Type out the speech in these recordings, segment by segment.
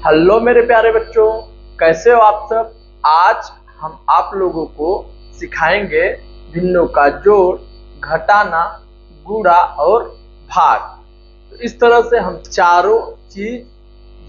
Hello मेरे प्यारे बच्चों, कैसे हो आप सब। आज हम आप लोगों को सिखाएंगे भिन्नों का जोड़, घटाना, गुणा और भाग। तो इस तरह से हम चारों चीज,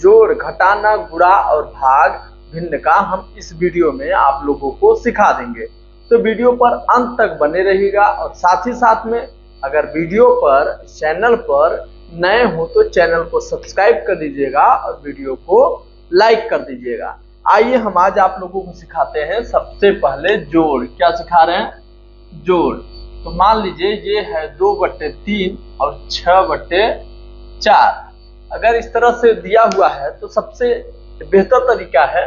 जोड़, घटाना, गुणा और भाग, भिन्न का हम इस वीडियो में आप लोगों को सिखा देंगे। तो वीडियो पर अंत तक बने रहिएगा और साथ ही साथ में अगर वीडियो पर, चैनल पर नए हो तो चैनल को सब्सक्राइब कर दीजिएगा और वीडियो को लाइक कर दीजिएगा। आइए हम आज आप लोगों को सिखाते हैं सबसे पहले जोड़। क्या सिखा रहे हैं? जोड़। तो मान लीजिए ये है 2/3 और 6/4। अगर इस तरह से दिया हुआ है तो सबसे बेहतर तरीका है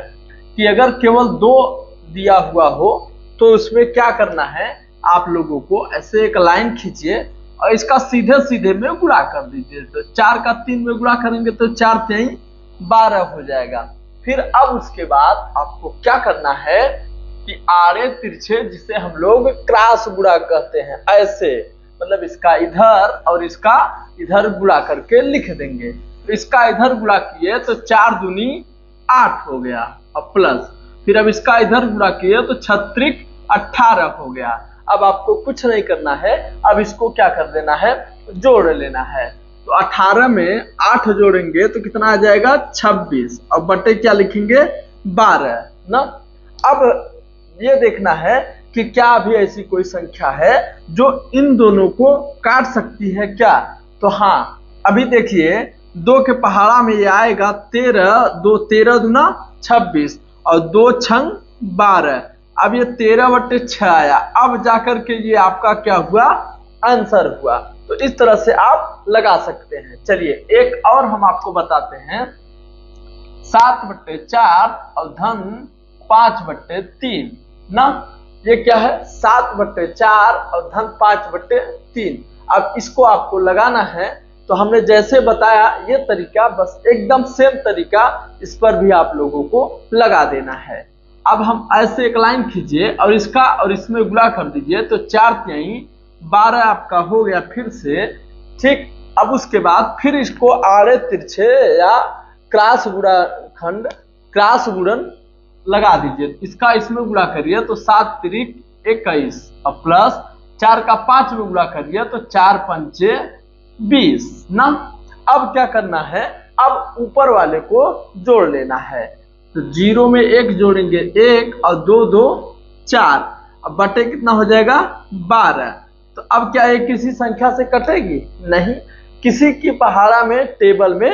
कि अगर केवल 2 दिया हुआ हो तो उसमें क्या करना है, आप लोगों को ऐसे एक लाइन खींचिए और इसका सीधे सीधे में गुणा कर दीजिए। तो 4 का 3 में गुणा करेंगे तो 4 3 12 हो जाएगा। फिर अब उसके बाद आपको क्या करना है कि आड़े तिरछे, जिसे हम लोग क्रॉस गुणा कहते हैं, ऐसे मतलब इसका इधर और इसका इधर गुणा करके लिख देंगे। तो इसका इधर गुणा किए तो 4 दूनी 8 हो गया और प्लस, फिर अब इसका इधर गुणा किए तो 6 18 हो गया। अब आपको कुछ नहीं करना है, अब इसको क्या कर देना है, जोड़ लेना है। तो 18 में 8 जोड़ेंगे तो कितना आ जाएगा, 26 और बटे क्या लिखेंगे, 12 ना। अब ये देखना है कि क्या अभी ऐसी कोई संख्या है जो इन दोनों को काट सकती है क्या। तो हाँ, अभी देखिए 2 के पहाड़ा में ये आएगा 13, 2 13 दूना 26 और 2 छंग 12। अब ये 13/6 आया। अब जाकर के ये आपका क्या हुआ, आंसर हुआ। तो इस तरह से आप लगा सकते हैं। चलिए एक और हम आपको बताते हैं, 7/4 और धन 5/3 ना। ये क्या है, 7/4 और धन 5/3। अब इसको आपको लगाना है तो हमने जैसे बताया ये तरीका, बस एकदम सेम तरीका इस पर भी आप लोगों को लगा देना है। अब हम ऐसे एक लाइन खींचिए और इसका और इसमें गुणा कर दीजिए तो 4 3 12 आपका हो गया फिर से, ठीक। अब उसके बाद फिर इसको आड़े तिरछे या क्रॉस गुणाखंड, क्रॉस गुणन लगा दीजिए। इसका इसमें गुणा करिए तो 7 3 21 और प्लस 4 का 5 में गुणा करिए तो 4 5 20 ना। अब क्या करना है, अब ऊपर वाले को जोड़ लेना है। तो 0 में 1 जोड़ेंगे 1 और 2 2 4, अब बटे कितना हो जाएगा, 12। तो अब क्या ये किसी संख्या से कटेगी? नहीं। किसी की पहाड़ा में टेबल में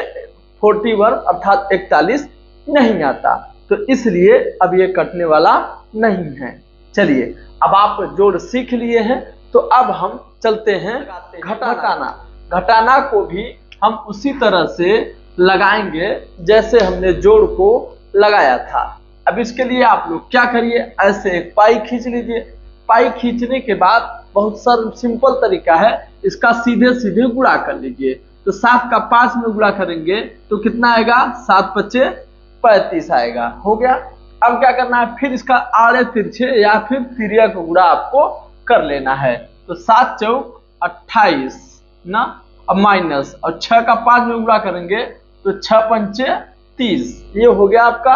41 अर्थात 41 नहीं आता, तो इसलिए अब ये कटने वाला नहीं है। चलिए अब आप जोड़ सीख लिए हैं तो अब हम चलते हैं घटाना। घटाना को भी हम उसी तरह से लगाएंगे जैसे हमने जोड़ को लगाया था। अब इसके लिए आप लोग क्या करिए, ऐसे एक पाई खींच लीजिए। पाई खींचने के बाद बहुत सिंपल तरीका है, इसका सीधे सीधे गुणा कर लीजिए। तो 7 का 5 में गुणा करेंगे तो कितना आएगा, 7 5 35 आएगा, हो गया। अब क्या करना है, फिर इसका आड़े तिरछे या फिर तिर्यक का गुणा आपको कर लेना है। तो 7 चौक 28 ना, अब माइनस और 6 का 5 में गुणा करेंगे तो 6 5 30, ये हो गया आपका।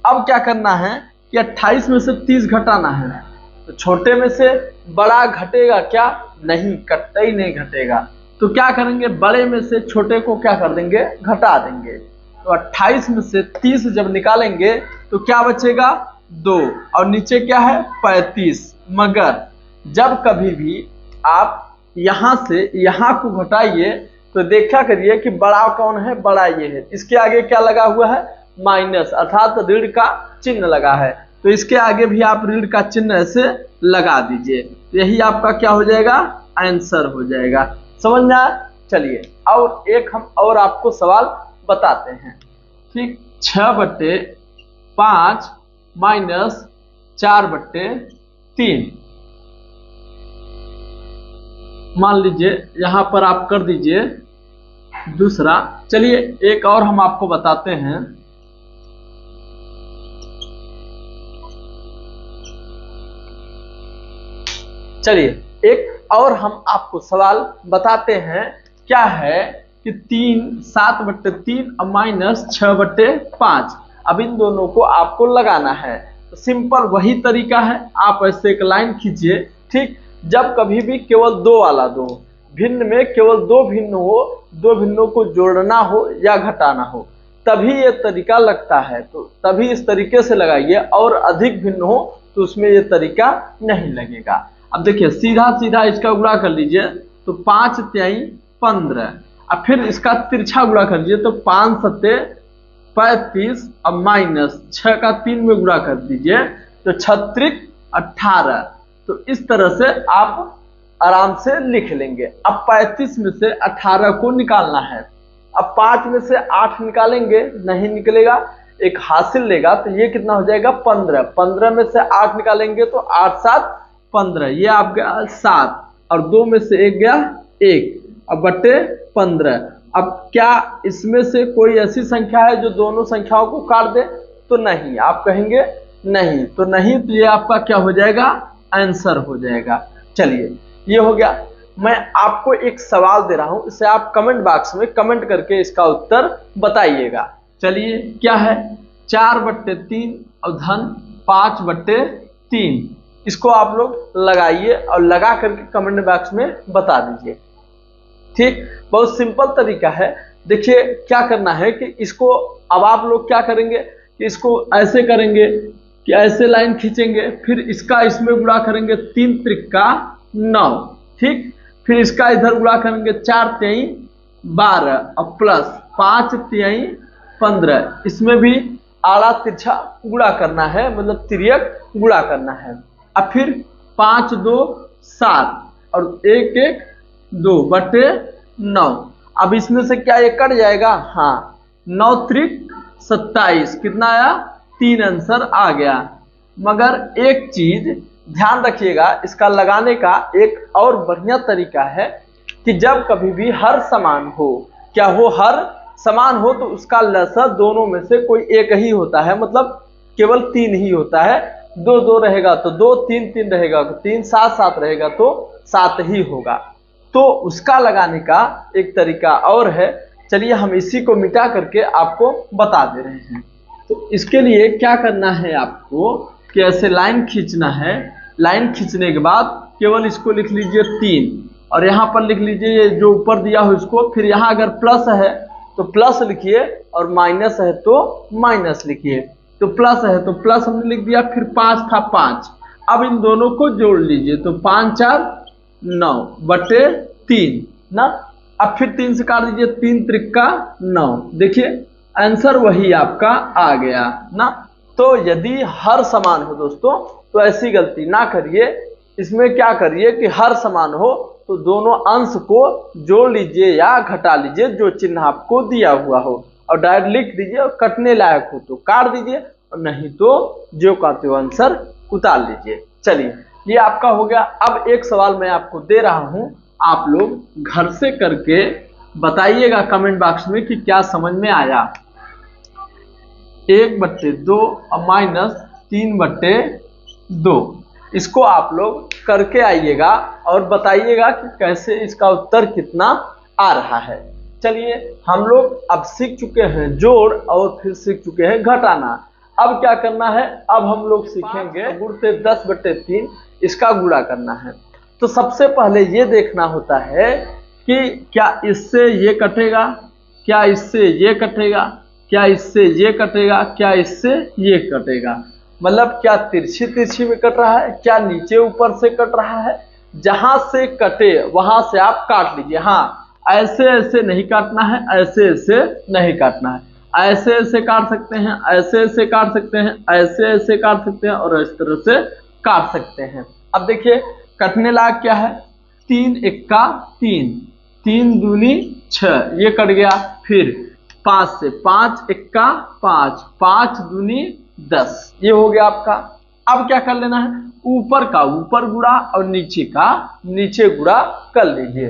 अब क्या करना है कि 28 में से 30 घटाना है। तो छोटे में से बड़ा घटेगा क्या? नहीं, कटता ही नहीं घटेगा। तो क्या करेंगे, बड़े में से छोटे को क्या कर देंगे, घटा देंगे। तो 28 में से 30 जब निकालेंगे तो क्या बचेगा, 2 और नीचे क्या है, 35। मगर जब कभी भी आप यहां से यहां को घटाइए तो देखा करिए कि बड़ा कौन है, बड़ा ये है। इसके आगे क्या लगा हुआ है, माइनस अर्थात ऋण का चिन्ह लगा है। तो इसके आगे भी आप ऋण का चिन्ह ऐसे लगा दीजिए, यही आपका क्या हो जाएगा, आंसर हो जाएगा। समझ में आया? चलिए और एक हम और आपको सवाल बताते हैं, ठीक। 6/5 माइनस 4/3 मान लीजिए, यहां पर आप कर दीजिए दूसरा। चलिए एक और हम आपको बताते हैं, चलिए एक और हम आपको सवाल बताते हैं। क्या है कि 7/3 और माइनस 6/5। अब इन दोनों को आपको लगाना है। तो सिंपल वही तरीका है, आप ऐसे एक लाइन खींचिए। ठीक, जब कभी भी केवल दो वाला दो भिन्न में केवल दो भिन्न हो, दो भिन्नों को जोड़ना हो या घटाना हो, तभी ये तरीका लगता है। तो तभी इस तरीके से लगाइए, और अधिक भिन्न हो तो उसमें ये तरीका नहीं लगेगा। अब देखिए सीधा सीधा इसका गुणा कर लीजिए, तो 5 तिहाई 15। अब फिर इसका तिरछा गुणा कर लीजिए, तो 5 सत्ते 35 और माइनस 6 का 3 में गुणा कर दीजिए, तो 36 18। तो इस तरह से आप आराम से लिख लेंगे। अब 35 में से 18 को निकालना है। अब 5 में से 8 निकालेंगे, नहीं निकलेगा, एक हासिल लेगा, तो ये कितना हो जाएगा 15। 15 में से 8 निकालेंगे तो 8 7 15, ये आप गया 7, और 2 में से 1 गया 1, अब बटे 15। अब क्या इसमें से कोई ऐसी संख्या है जो दोनों संख्याओं को काट दे? तो नहीं, आप कहेंगे नहीं, तो नहीं, तो ये आपका क्या हो जाएगा, आंसर हो जाएगा। चलिए ये हो गया। मैं आपको एक सवाल दे रहा हूं, इसे आप कमेंट बॉक्स में कमेंट करके इसका उत्तर बताइएगा। चलिए क्या है, 4/3 और धन 5/3, इसको आप लोग लगाइए और लगा करके कमेंट बॉक्स में बता दीजिए। ठीक, बहुत सिंपल तरीका है। देखिए क्या करना है कि इसको अब आप लोग क्या करेंगे कि इसको ऐसे करेंगे कि ऐसे लाइन खींचेंगे, फिर इसका इसमें गुणा करेंगे, 3 त्रिका 9। ठीक, फिर इसका इधर गुणा करेंगे, 4 तिहाई 12 और प्लस 5 तिहाई 15। इसमें भी आड़ा तिरछा गुणा करना है, मतलब तिर्यक गुणा करना है। अब फिर 5 2 7 और 1 1 2/9। अब इसमें से क्या ये कट जाएगा? हाँ, 9 त्रिक 27, कितना आया? 3 आंसर आ गया। मगर एक चीज ध्यान रखिएगा, इसका लगाने का एक और बढ़िया तरीका है कि जब कभी भी हर समान हो, क्या हो हर समान हो, तो उसका लसा दोनों में से कोई एक ही होता है, मतलब केवल 3 ही होता है। 2 2 रहेगा तो 2, 3 3 रहेगा तो 3, 7 7 रहेगा तो 7 ही होगा। तो उसका लगाने का एक तरीका और है, चलिए हम इसी को मिटा करके आपको बता दे रहे हैं। तो इसके लिए क्या करना है आपको कि ऐसे लाइन खींचना है। लाइन खींचने के बाद केवल इसको लिख लीजिए 3, और यहाँ पर लिख लीजिए ये जो ऊपर दिया हो इसको। फिर यहाँ अगर प्लस है तो प्लस लिखिए, और माइनस है तो माइनस लिखिए। तो प्लस है तो प्लस हमने लिख दिया, फिर 5 था 5। अब इन दोनों को जोड़ लीजिए, तो 5 4 9/3 ना। अब फिर 3 से काट दीजिए, 3 त्रिका 9। देखिए आंसर वही आपका आ गया ना। तो यदि हर समान हो दोस्तों, तो ऐसी गलती ना करिए। इसमें क्या करिए कि हर समान हो तो दोनों अंश को जोड़ लीजिए या घटा लीजिए, जो चिन्ह आपको दिया हुआ हो, और डायरेक्ट लिख दीजिए, और कटने लायक हो तो काट दीजिए, और नहीं तो जो कहते हो आंसर उतार लीजिए। चलिए ये आपका हो गया। अब एक सवाल मैं आपको दे रहा हूं, आप लोग घर से करके बताइएगा कमेंट बॉक्स में कि क्या समझ में आया। 1/2 और माइनस 3/2, इसको आप लोग करके आइएगा और बताइएगा कि कैसे इसका उत्तर कितना आ रहा है। चलिए हम लोग अब सीख चुके हैं जोड़, और फिर सीख चुके हैं घटाना। अब क्या करना है, अब हम लोग सीखेंगे गुणते 10/3, इसका गुणा करना है। तो सबसे पहले ये देखना होता है कि क्या इससे ये कटेगा, क्या इससे ये कटेगा, क्या इससे ये कटेगा, क्या इससे ये कटेगा। मतलब क्या तिरछी तिरछी में कट रहा है, क्या नीचे ऊपर से कट रहा है। जहां से कटे वहां से आप काट लीजिए। हाँ, ऐसे ऐसे नहीं काटना है, ऐसे ऐसे नहीं काटना है। ऐसे ऐसे काट सकते हैं, ऐसे ऐसे काट सकते हैं, ऐसे ऐसे काट सकते हैं, और इस तरह से काट सकते हैं। अब देखिए कटने लायक क्या है, 3 एक्का 3, 3 दूनी 6, ये कट गया। फिर 5 से 5 एक्का 5, 5 दूनी 10, ये हो गया आपका। अब क्या कर लेना है, ऊपर का ऊपर गुणा और नीचे का नीचे गुणा कर लीजिए।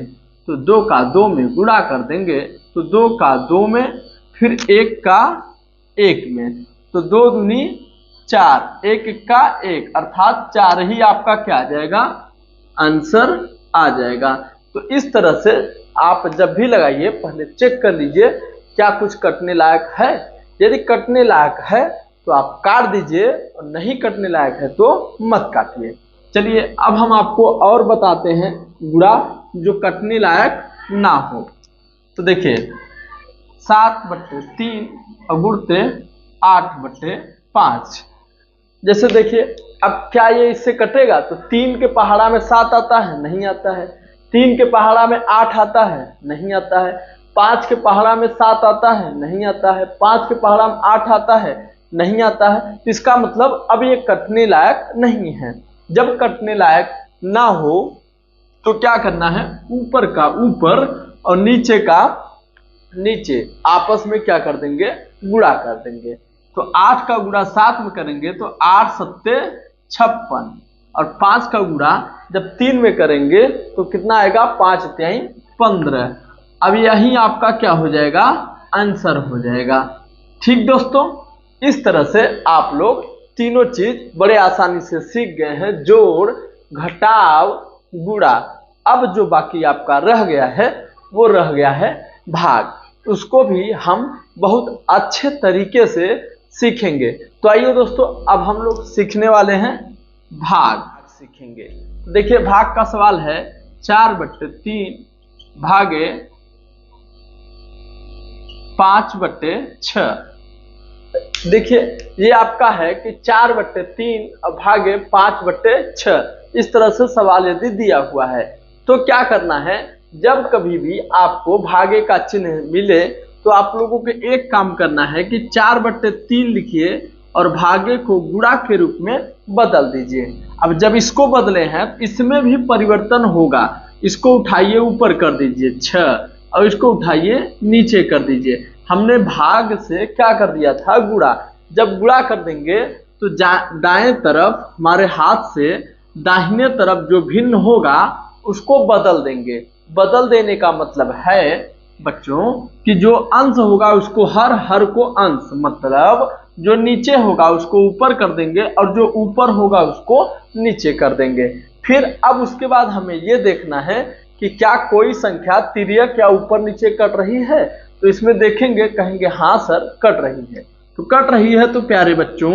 तो 2 का 2 में गुणा कर देंगे, तो 2 का 2 में, फिर 1 का 1 में, तो 2 दूनी 4, 1 एक्का 1, अर्थात 4 ही आपका क्या आ जाएगा, आंसर आ जाएगा। तो इस तरह से आप जब भी लगाइए पहले चेक कर लीजिए क्या कुछ कटने लायक है। यदि कटने लायक है तो आप काट दीजिए और नहीं कटने लायक है तो मत काटिए। चलिए अब हम आपको और बताते हैं गुड़ा जो कटने लायक ना हो। तो देखिए 7/3 और गुणते 8/5। जैसे देखिए अब क्या ये इससे कटेगा? तो 3 के पहाड़ा में 7 आता है? नहीं आता है। 3 के पहाड़ा में 8 आता है? नहीं आता है। 5 के पहाड़ा में 7 आता है? नहीं आता है। 5 के पहाड़ा में 8 आता है? नहीं आता है। तो इसका मतलब अब ये कटने लायक नहीं है। जब कटने लायक ना हो तो क्या करना है, ऊपर का ऊपर और नीचे का नीचे आपस में क्या कर देंगे, गुणा कर देंगे। तो 8 का गुणा 7 में करेंगे तो 8 सत्ते 56 और 5 का गुणा जब 3 में करेंगे तो कितना आएगा, 5 तिहाई 15। अब यही आपका क्या हो जाएगा, आंसर हो जाएगा। ठीक दोस्तों, इस तरह से आप लोग तीनों चीज बड़े आसानी से सीख गए हैं, जोड़, घटाव, गुणा। अब जो बाकी आपका रह गया है वो रह गया है भाग। उसको भी हम बहुत अच्छे तरीके से सीखेंगे। तो आइए दोस्तों, अब हम लोग सीखने वाले हैं भाग सीखेंगे। देखिए भाग का सवाल है 4/3 भागे 5/6। देखिए ये आपका है कि 4/3 और भागे 5/6। इस तरह से सवाल यदि दिया हुआ है तो क्या करना है, जब कभी भी आपको भागे का चिन्ह मिले तो आप लोगों को एक काम करना है कि 4/3 लिखिए और भागे को गुणा के रूप में बदल दीजिए। अब जब इसको बदले हैं तो इसमें भी परिवर्तन होगा। इसको उठाइए ऊपर कर दीजिए 6 और इसको उठाइए नीचे कर दीजिए। हमने भाग से क्या कर दिया था, गुणा। जब गुणा कर देंगे तो दाएं तरफ हमारे हाथ से दाहिने तरफ जो भिन्न होगा उसको बदल देंगे। बदल देने का मतलब है बच्चों कि जो अंश होगा उसको हर को अंश, मतलब जो नीचे होगा उसको ऊपर कर देंगे और जो ऊपर होगा उसको नीचे कर देंगे। फिर अब उसके बाद हमें ये देखना है कि क्या कोई संख्या तिर्यक या ऊपर नीचे कट रही है। तो इसमें देखेंगे, कहेंगे हाँ सर कट रही है। तो कट रही है तो प्यारे बच्चों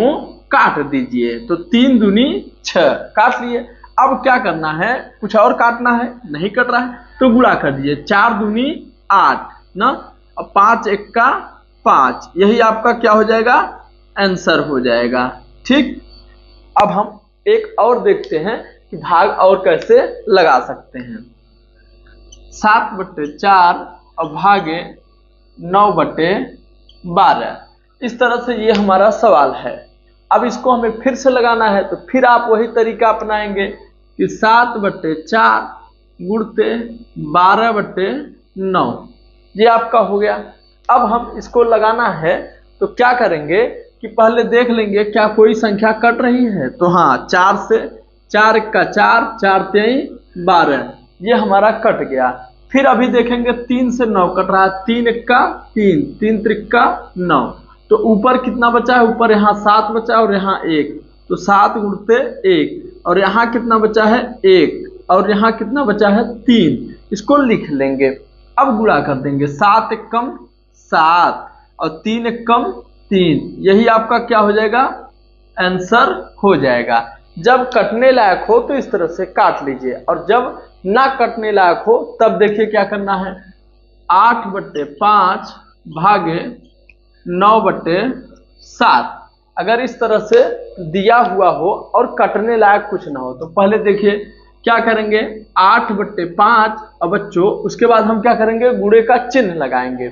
काट दीजिए। तो 3 दूनी 6 काट लिए। अब क्या करना है, कुछ और काटना है, नहीं कट रहा है तो गुणा कर दीजिए। 4 दूनी 8 ना, और 5 एक्का 5। यही आपका क्या हो जाएगा, आंसर हो जाएगा। ठीक, अब हम एक और देखते हैं कि भाग और कैसे लगा सकते हैं। 7/4 और भागे 9/12। इस तरह से ये हमारा सवाल है। अब इसको हमें फिर से लगाना है तो फिर आप वही तरीका अपनाएंगे कि 7/4 गुणते 12/9। ये आपका हो गया। अब हम इसको लगाना है तो क्या करेंगे कि पहले देख लेंगे क्या कोई संख्या कट रही है। तो हाँ, 4 से 4 एक्का 4, 4 तिहाई 12, ये हमारा कट गया। फिर अभी देखेंगे 3 से 9 कट रहा है। 3 एक्का 3, 3 त्रिक्का 9। तो ऊपर कितना बचा है, ऊपर यहाँ 7 बचा है और यहाँ 1, तो 7 गुणते 1। और यहाँ कितना बचा है, 1, और यहाँ कितना बचा है, 3। इसको लिख लेंगे। अब गुणा कर देंगे। 7 एकम 7 और 3 एकम 3। यही आपका क्या हो जाएगा, आंसर हो जाएगा। जब कटने लायक हो तो इस तरह से काट लीजिए, और जब ना कटने लायक हो तब देखिए क्या करना है। 8/5 भागे 9/7। अगर इस तरह से दिया हुआ हो और कटने लायक कुछ ना हो तो पहले देखिए क्या करेंगे, 8/5 और बच्चों उसके बाद हम क्या करेंगे, गुणे का चिन्ह लगाएंगे।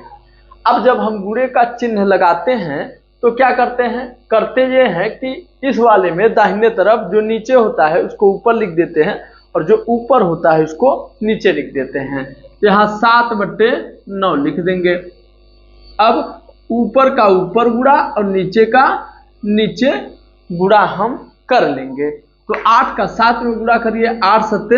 अब जब हम गुणे का चिन्ह लगाते हैं तो क्या करते हैं, करते ये हैं कि इस वाले में दाहिने तरफ जो नीचे होता है उसको ऊपर लिख देते हैं और जो ऊपर होता है उसको नीचे लिख देते हैं। यहाँ 7/9 लिख देंगे। अब ऊपर का ऊपर गुणा और नीचे का नीचे गुणा हम कर लेंगे। तो 8 का 7 में गुणा करिए, 8 सत्ते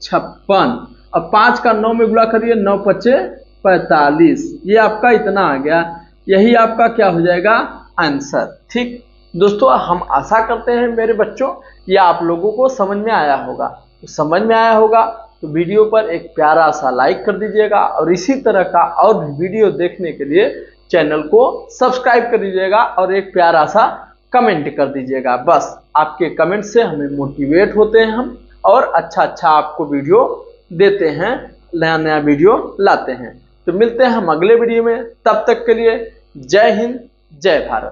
56, और 5 का 9 में गुणा करिए, 9 पचे 45। ये आपका इतना आ गया। यही आपका क्या हो जाएगा, आंसर। ठीक दोस्तों, हम आशा करते हैं मेरे बच्चों ये आप लोगों को समझ में आया होगा। तो समझ में आया होगा तो वीडियो पर एक प्यारा सा लाइक कर दीजिएगा और इसी तरह का और भी वीडियो देखने के लिए चैनल को सब्सक्राइब कर दीजिएगा और एक प्यारा सा कमेंट कर दीजिएगा। बस आपके कमेंट से हमें मोटिवेट होते हैं हम और अच्छा आपको वीडियो देते हैं, नया वीडियो लाते हैं। तो मिलते हैं हम अगले वीडियो में, तब तक के लिए जय हिंद जय भारत।